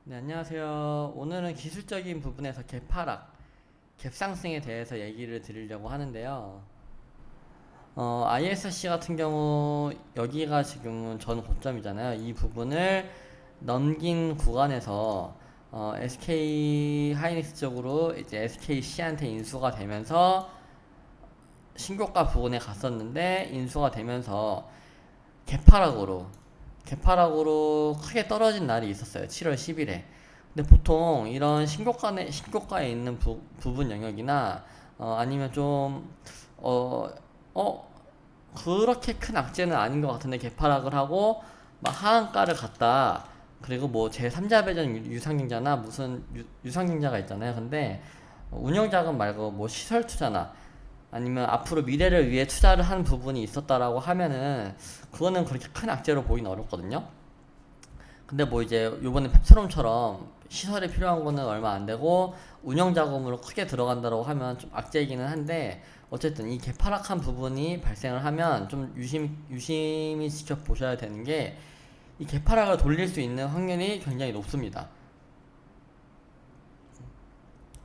네, 안녕하세요. 오늘은 기술적인 부분에서 갭하락, 갭상승에 대해서 얘기를 드리려고 하는데요. ISC 같은 경우 여기가 지금은 전 고점이잖아요. 이 부분을 넘긴 구간에서 SK 하이닉스 쪽으로 이제 SKC한테 인수가 되면서 신고가 부근에 갔었는데 인수가 되면서 개파락으로 크게 떨어진 날이 있었어요. 7월 10일에. 근데 보통 이런 신고가에 있는 부분 영역이나 아니면 좀 그렇게 큰 악재는 아닌 것 같은데 개파락을 하고 막 하한가를 갔다. 그리고 뭐 제3자 배정 유상증자나 무슨 유상증자가 있잖아요. 근데 운영자금 말고 뭐 시설 투자나 아니면 앞으로 미래를 위해 투자를 한 부분이 있었다라고 하면은 그거는 그렇게 큰 악재로 보기는 어렵거든요. 근데 뭐 이제 요번에 펩스롬처럼 시설이 필요한 거는 얼마 안 되고 운영 자금으로 크게 들어간다고 하면 좀 악재이기는 한데, 어쨌든 이 개파락한 부분이 발생을 하면 좀 유심히 지켜보셔야 되는 게, 이 개파락을 돌릴 수 있는 확률이 굉장히 높습니다.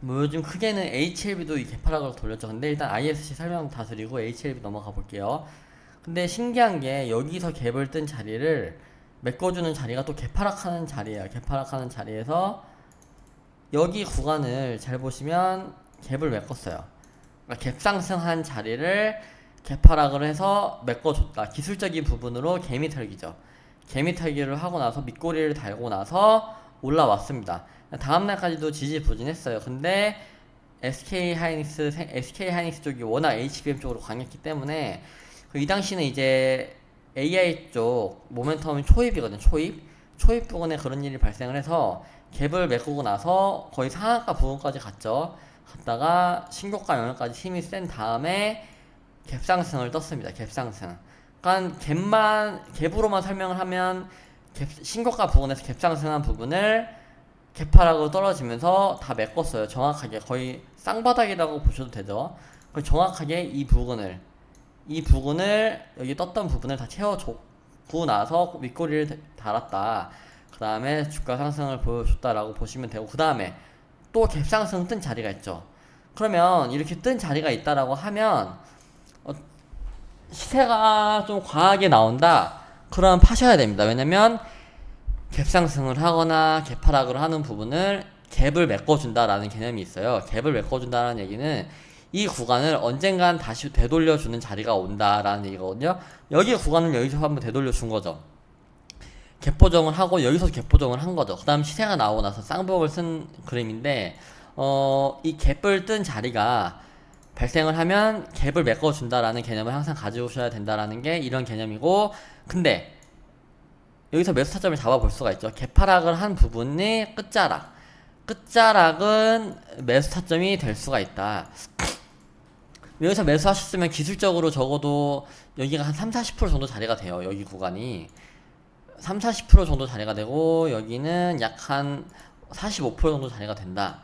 뭐 요즘 크게는 HLB도 이 개파락으로 돌렸죠. 근데 일단 ISC 설명 다 드리고 HLB 넘어가 볼게요. 근데 신기한 게 여기서 갭을 뜬 자리를 메꿔주는 자리가 또 개파락하는 자리예요. 개파락하는 자리에서 여기 구간을 잘 보시면 갭을 메꿨어요. 그러니까 갭 상승한 자리를 개파락을 해서 메꿔줬다. 기술적인 부분으로 개미털기죠. 개미털기를 하고 나서 밑꼬리를 달고 나서 올라왔습니다. 다음날까지도 지지부진했어요. 근데 SK 하이닉스 쪽이 워낙 HBM 쪽으로 강했기 때문에 이 당시는 이제 AI 쪽 모멘텀이 초입이거든요. 초입 부분에 그런 일이 발생을 해서 갭을 메꾸고 나서 거의 상한가 부분까지 갔죠. 갔다가 신고가 영역까지 힘이 센 다음에 갭상승을 떴습니다. 갭상승. 그러니까 갭으로만 설명을 하면 신고가 부분에서 갭상승한 부분을 개파락으로 떨어지면서 다 메꿨어요. 정확하게 거의 쌍바닥이라고 보셔도 되죠. 정확하게 이 부분을 여기 떴던 부분을 다 채워주고 나서 윗꼬리를 달았다. 그 다음에 주가 상승을 보여줬다라고 보시면 되고, 그 다음에 또 갭상승 뜬 자리가 있죠. 그러면 이렇게 뜬 자리가 있다라고 하면 시세가 좀 과하게 나온다. 그럼 파셔야 됩니다. 왜냐면 갭상승을 하거나 갭하락을 하는 부분을 갭을 메꿔준다라는 개념이 있어요. 갭을 메꿔준다라는 얘기는 이 구간을 언젠간 다시 되돌려주는 자리가 온다라는 얘기거든요. 여기 구간을 여기서 한번 되돌려준 거죠. 갭 보정을 하고 여기서 갭 보정을 한 거죠. 그 다음 시세가 나오고 나서 쌍벽을 쓴 그림인데, 이 갭을 뜬 자리가 발생을 하면 갭을 메꿔준다라는 개념을 항상 가지고 오셔야 된다라는 게 이런 개념이고, 근데 여기서 매수 타점을 잡아볼 수가 있죠. 개파락을 한 부분이 끝자락은 매수 타점이 될 수가 있다. 여기서 매수하셨으면 기술적으로 적어도 여기가 한 3-40% 정도 자리가 돼요. 여기 구간이 3-40% 정도 자리가 되고 여기는 약 한 45% 정도 자리가 된다.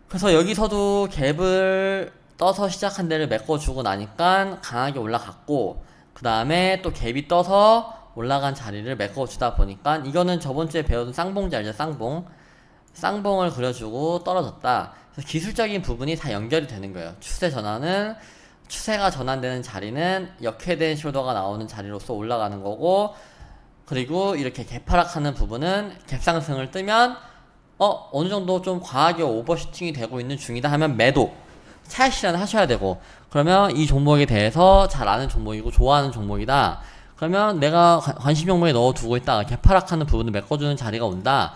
그래서 여기서도 갭을 떠서 시작한 데를 메꿔주고 나니까 강하게 올라갔고, 그 다음에 또 갭이 떠서 올라간 자리를 메꿔주다 보니까, 이거는 저번주에 배웠던 쌍봉지 알죠? 쌍봉을 그려주고 떨어졌다. 그래서 기술적인 부분이 다 연결이 되는 거예요. 추세가 전환되는 자리는 역회된 숄더가 나오는 자리로서 올라가는 거고, 그리고 이렇게 개파락하는 부분은 갭상승을 뜨면 어느 정도 좀 과하게 오버슈팅이 되고 있는 중이다 하면 매도, 차익 실현 하셔야 되고, 그러면 이 종목에 대해서 잘 아는 종목이고 좋아하는 종목이다. 그러면 내가 관심 종목에 넣어두고 있다가 개파락하는 부분을 메꿔주는 자리가 온다.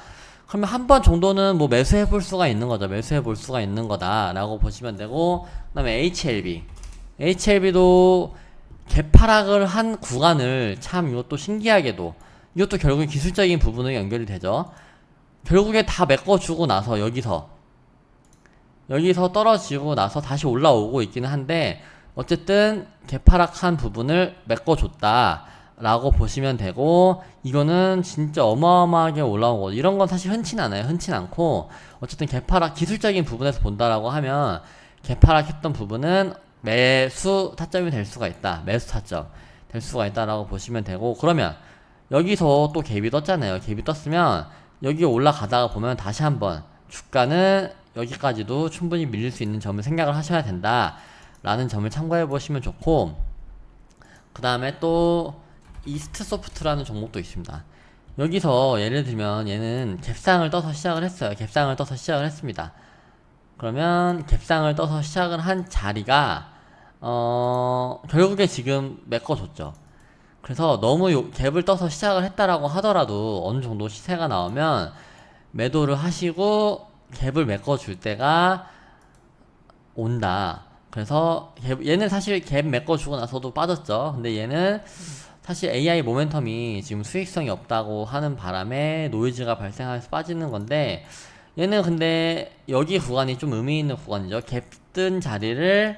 그러면 한 번 정도는 뭐 매수해 볼 수가 있는 거죠. 매수해 볼 수가 있는 거다라고 보시면 되고, 그 다음에 HLB도 개파락을 한 구간을 참 이것도 신기하게도, 이것도 결국 기술적인 부분으로 연결이 되죠. 결국에 다 메꿔주고 나서 여기서 떨어지고 나서 다시 올라오고 있기는 한데, 어쨌든 개파락한 부분을 메꿔줬다 라고 보시면 되고, 이거는 진짜 어마어마하게 올라온 거. 이런 건 사실 흔치 않아요. 흔치 않고, 어쨌든 개파락 기술적인 부분에서 본다라고 하면 개파락했던 부분은 매수 타점이 될 수가 있다. 매수 타점 될 수가 있다라고 보시면 되고, 그러면 여기서 또 갭이 떴잖아요. 갭이 떴으면 여기 올라가다가 보면 다시 한번 주가는 여기까지도 충분히 밀릴 수 있는 점을 생각을 하셔야 된다 라는 점을 참고해 보시면 좋고, 그 다음에 또 이스트소프트라는 종목도 있습니다. 여기서 예를 들면 얘는 갭상을 떠서 시작을 했어요. 갭상을 떠서 시작을 했습니다. 그러면 갭상을 떠서 시작을 한 자리가 결국에 지금 메꿔줬죠. 그래서 너무 갭을 떠서 시작을 했다라고 하더라도 어느 정도 시세가 나오면 매도를 하시고 갭을 메꿔줄 때가 온다. 그래서 얘는 사실 갭 메꿔주고 나서도 빠졌죠. 근데 얘는 사실 AI 모멘텀이 지금 수익성이 없다고 하는 바람에 노이즈가 발생해서 빠지는 건데, 얘는 근데 여기 구간이 좀 의미 있는 구간이죠. 갭 뜬 자리를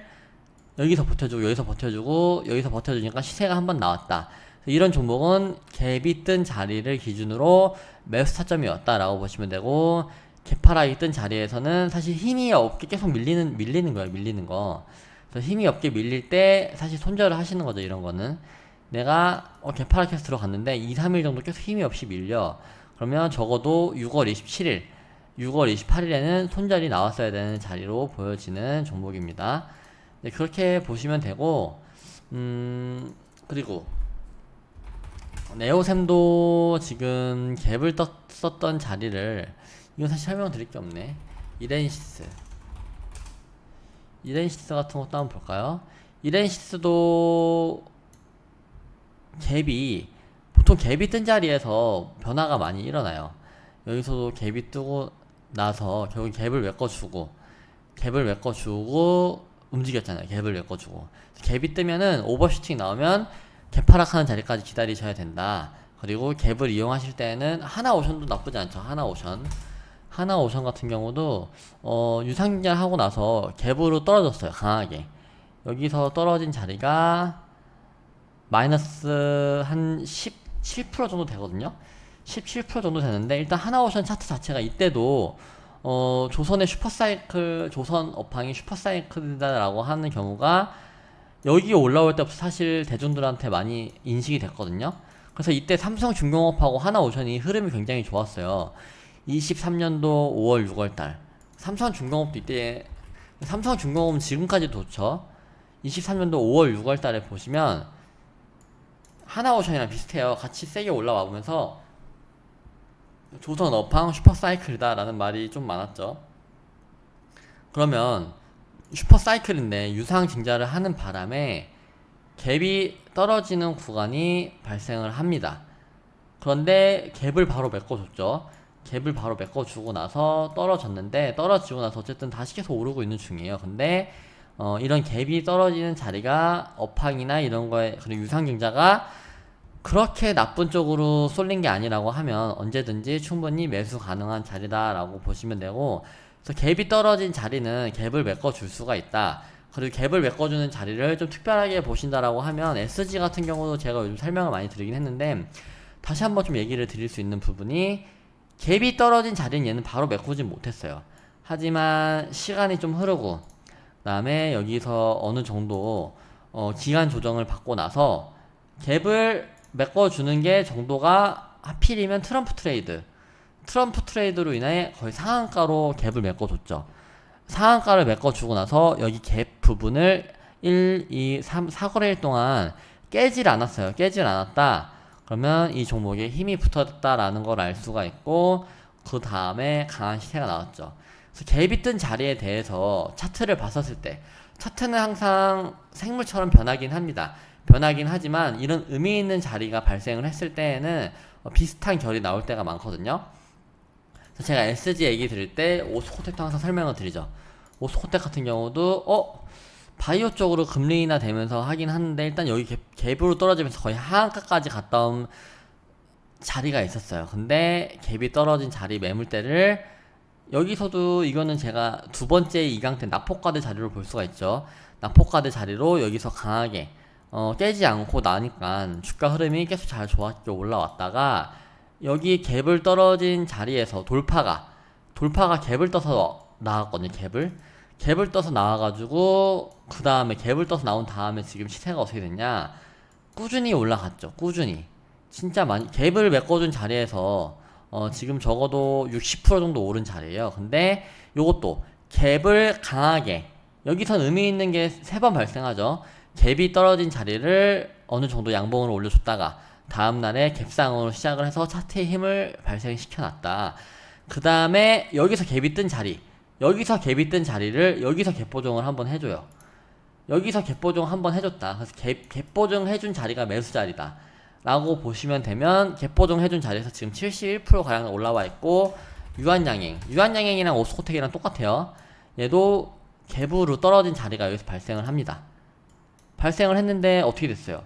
여기서 버텨주고 여기서 버텨주고 여기서 버텨주니까 시세가 한번 나왔다. 이런 종목은 갭이 뜬 자리를 기준으로 매수 타점이었다라고 보시면 되고, 개파락이 뜬 자리에서는 사실 힘이 없게 계속 밀리는 거예요. 밀리는 거. 그래서 힘이 없게 밀릴 때 사실 손절을 하시는 거죠. 이런 거는 내가 개파락해서 들어갔는데 2, 3일 정도 계속 힘이 없이 밀려. 그러면 적어도 6월 27일 6월 28일에는 손절이 나왔어야 되는 자리로 보여지는 종목입니다. 네, 그렇게 보시면 되고, 그리고 네오셈도 지금 갭을 썼던 자리를, 이건 사실 설명드릴 게 없네. 이렌시스 같은 것도 한번 볼까요? 이렌시스도 갭이, 보통 갭이 뜬 자리에서 변화가 많이 일어나요. 여기서도 갭이 뜨고 나서 결국 갭을 메꿔주고 움직였잖아요. 갭을 메꿔주고, 갭이 뜨면은 오버슈팅 나오면 갭하락하는 자리까지 기다리셔야 된다. 그리고 갭을 이용하실 때는 하나오션도 나쁘지 않죠. 하나오션 같은 경우도 유상증자를 하고 나서 갭으로 떨어졌어요. 강하게. 여기서 떨어진 자리가 마이너스 한 17% 정도 되거든요. 17% 정도 되는데, 일단 하나오션 차트 자체가 이때도 조선의 슈퍼사이클, 조선 업황이 슈퍼사이클이다라고 하는 경우가 여기 올라올 때부터 사실 대중들한테 많이 인식이 됐거든요. 그래서 이때 삼성중공업하고 하나오션이 흐름이 굉장히 좋았어요. 23년도 5월 6월달 삼성중공업도 이때, 삼성중공업은 지금까지도 좋죠. 23년도 5월 6월달에 보시면 하나오션이랑 비슷해요. 같이 세게 올라와 보면서 조선 업황 슈퍼사이클이다 라는 말이 좀 많았죠. 그러면 슈퍼사이클인데 유상증자를 하는 바람에 갭이 떨어지는 구간이 발생을 합니다. 그런데 갭을 바로 메꿔줬죠. 갭을 바로 메꿔주고 나서 떨어졌는데, 떨어지고 나서 어쨌든 다시 계속 오르고 있는 중이에요. 근데 이런 갭이 떨어지는 자리가 업황이나 이런 거에, 그리고 유상증자가 그렇게 나쁜 쪽으로 쏠린 게 아니라고 하면 언제든지 충분히 매수 가능한 자리다라고 보시면 되고, 그래서 갭이 떨어진 자리는 갭을 메꿔줄 수가 있다. 그리고 갭을 메꿔주는 자리를 좀 특별하게 보신다라고 하면 SG 같은 경우도 제가 요즘 설명을 많이 드리긴 했는데, 다시 한번 좀 얘기를 드릴 수 있는 부분이, 갭이 떨어진 자리는 얘는 바로 메꾸진 못했어요. 하지만 시간이 좀 흐르고 그 다음에 여기서 어느 정도 기간 조정을 받고 나서 갭을 메꿔주는 게 정도가 하필이면 트럼프 트레이드로 인해 거의 상한가로 갭을 메꿔줬죠. 상한가를 메꿔주고 나서 여기 갭 부분을 1, 2, 3, 4거래일 동안 깨질 않았다. 그러면 이 종목에 힘이 붙었다라는 걸 알 수가 있고, 그 다음에 강한 시세가 나왔죠. 그래서 갭이 뜬 자리에 대해서 차트를 봤었을 때, 차트는 항상 생물처럼 변하긴 하지만 이런 의미 있는 자리가 발생을 했을 때에는 비슷한 결이 나올 때가 많거든요. 그래서 제가 SG 얘기 드릴 때 오스코텍도 항상 설명을 드리죠. 오스코텍 같은 경우도 바이오 쪽으로 금리 인하 되면서 하긴 하는데, 일단 여기 갭으로 떨어지면서 거의 하한가까지 갔다 온 자리가 있었어요. 근데 갭이 떨어진 자리 매물대를, 여기서도 이거는 제가 두 번째 이강태 낙폭과대 자리로 볼 수가 있죠. 낙폭과대 자리로 여기서 강하게 깨지 않고 나니까 주가 흐름이 계속 잘 좋았게 올라왔다가, 여기 갭을 떨어진 자리에서 돌파가 갭을 떠서 나왔거든요. 갭을 떠서 나와가지고, 그 다음에 갭을 떠서 나온 다음에 지금 시세가 어떻게 됐냐, 꾸준히 올라갔죠. 꾸준히 진짜 많이 갭을 메꿔준 자리에서 지금 적어도 60% 정도 오른 자리예요. 근데 요것도 갭을 강하게, 여기선 의미 있는 게 3번 발생하죠. 갭이 떨어진 자리를 어느 정도 양봉으로 올려줬다가 다음날에 갭상으로 시작을 해서 차트의 힘을 발생시켜 놨다. 그 다음에 여기서 갭이 뜬 자리, 여기서 갭이 뜬 자리를 여기서 갭 보정을 한번 해줘요. 여기서 갭 보정 한번 해줬다. 그래서 갭 보정 해준 자리가 매수 자리다 라고 보시면 되면, 갭 보정 해준 자리에서 지금 71% 가량 올라와 있고, 유한양행이랑 오스코텍이랑 똑같아요. 얘도 갭으로 떨어진 자리가 여기서 발생을 합니다. 발생을 했는데 어떻게 됐어요?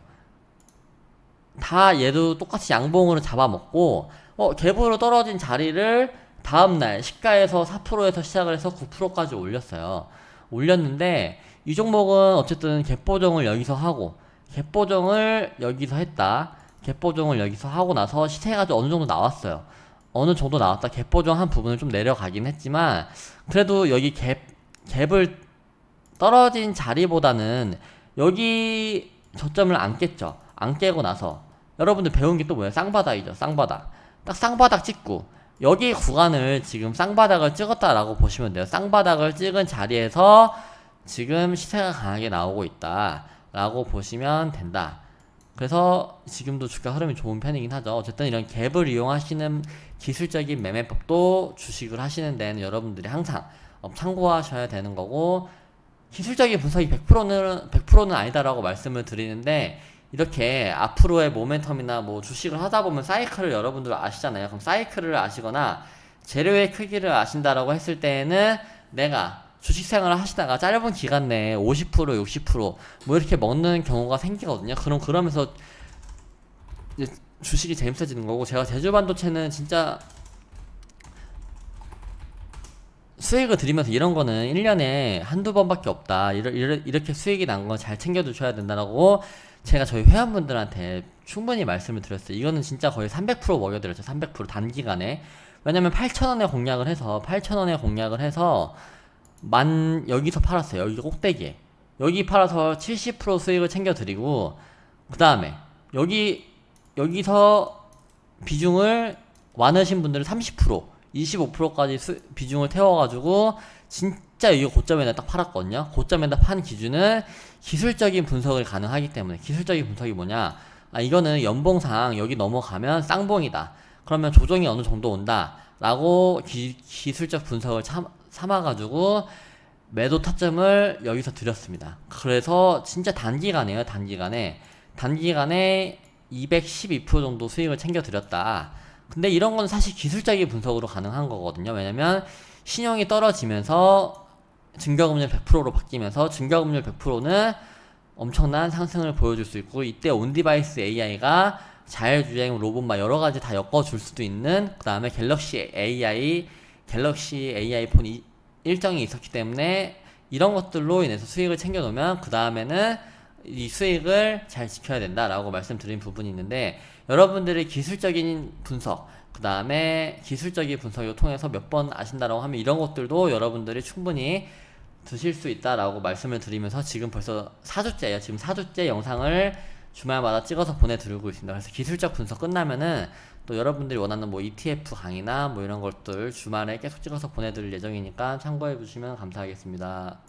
다 얘도 똑같이 양봉으로 잡아먹고, 갭으로 떨어진 자리를 다음날 시가에서 4%에서 시작을 해서 9%까지 올렸어요. 올렸는데 이 종목은 어쨌든 갭 보정을 여기서 하고, 갭 보정을 여기서 했다. 갭 보정을 여기서 하고 나서 시세가 좀 어느 정도 나왔어요. 어느 정도 나왔다. 갭 보정한 부분을 좀 내려가긴 했지만, 그래도 여기 갭을 떨어진 자리보다는 여기 저점을 안 깼죠. 안 깨고 나서 여러분들 배운 게 또 뭐예요? 쌍바닥이죠. 쌍바닥. 딱 쌍바닥 찍고 여기 구간을 지금 쌍바닥을 찍었다라고 보시면 돼요. 쌍바닥을 찍은 자리에서 지금 시세가 강하게 나오고 있다 라고 보시면 된다. 그래서 지금도 주가 흐름이 좋은 편이긴 하죠. 어쨌든 이런 갭을 이용하시는 기술적인 매매법도 주식을 하시는 데는 여러분들이 항상 참고하셔야 되는 거고, 기술적인 분석이 100%는 아니다라고 말씀을 드리는데, 이렇게 앞으로의 모멘텀이나 뭐 주식을 하다 보면 사이클을 여러분들 아시잖아요. 그럼 사이클을 아시거나 재료의 크기를 아신다라고 했을 때에는 내가 주식 생활을 하시다가 짧은 기간 내에 50%, 60%뭐 이렇게 먹는 경우가 생기거든요. 그러면서 이제 주식이 재밌어지는 거고, 제가 제주반도체는 진짜 수익을 드리면서 이런 거는 1년에 한두 번밖에 없다. 이렇게 수익이 난 건 잘 챙겨두셔야 된다라고 제가 저희 회원분들한테 충분히 말씀을 드렸어요. 이거는 진짜 거의 300% 먹여드렸죠. 300% 단기간에. 왜냐면 8,000원에 공략을 해서 여기서 팔았어요. 여기 꼭대기에. 여기 팔아서 70% 수익을 챙겨드리고, 그 다음에 여기서 비중을 많으신 분들은 30%, 25%까지 비중을 태워가지고 진짜 여기 고점에다 딱 팔았거든요. 고점에다 판 기준은 기술적인 분석을 가능하기 때문에. 기술적인 분석이 뭐냐, 이거는 연봉상 여기 넘어가면 쌍봉이다, 그러면 조정이 어느 정도 온다 라고 기술적 분석을 삼아가지고 매도 타점을 여기서 드렸습니다. 그래서 진짜 단기간에 212% 정도 수익을 챙겨 드렸다. 근데 이런 건 사실 기술적인 분석으로 가능한 거거든요. 왜냐면 신용이 떨어지면서 증가금률 100%로 바뀌면서, 증가금률 100%는 엄청난 상승을 보여줄 수 있고, 이때 온디바이스 AI가 자율주행 로봇 여러가지 다 엮어줄 수도 있는, 그 다음에 갤럭시 AI 폰 일정이 있었기 때문에 이런 것들로 인해서 수익을 챙겨 놓으면 그 다음에는 이 수익을 잘 지켜야 된다라고 말씀드린 부분이 있는데, 여러분들이 기술적인 분석, 그 다음에 기술적인 분석을 통해서 몇 번 아신다라고 하면 이런 것들도 여러분들이 충분히 드실 수 있다라고 말씀을 드리면서, 지금 벌써 4주째예요. 지금 4주째 영상을 주말마다 찍어서 보내드리고 있습니다. 그래서 기술적 분석 끝나면은 또 여러분들이 원하는 뭐 ETF 강의나 뭐 이런 것들 주말에 계속 찍어서 보내드릴 예정이니까 참고해 주시면 감사하겠습니다.